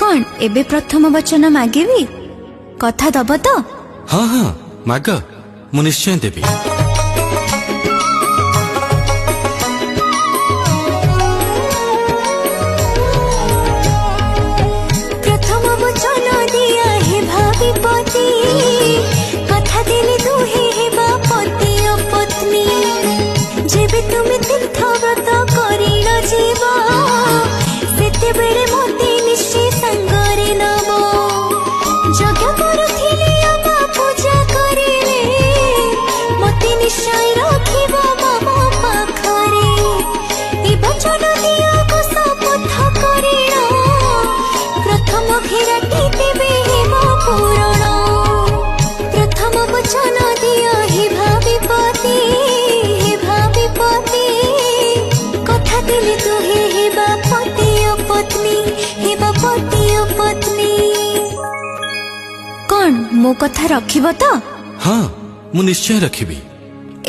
कौन एबे प्रथम वचन मागेबी कथा दब तो? हाँ हाँ माग मु निश्चय देवी। प्रथम वचन दिया हे भाभी पति कथा दिले दुहे हेबा पति और पत्नी जेबे तुमे तीर्थ व्रत करिल जीव सेते बेले मते निश्चय संगरे नब जग करुथिले अबा पूजा करिले मते निश्चय रखिब मम पाखरे ए वचन दिया को शपथ करिल प्रथम घेराटी देवे हेम पूरण प्रथम वचन दिया हे भाभी पति कथा दिले तू हे पति और पत्नी हेबा पति और पत्नी कौन मो कथा रखिब तो? हाँ मु निश्चय रखिबी।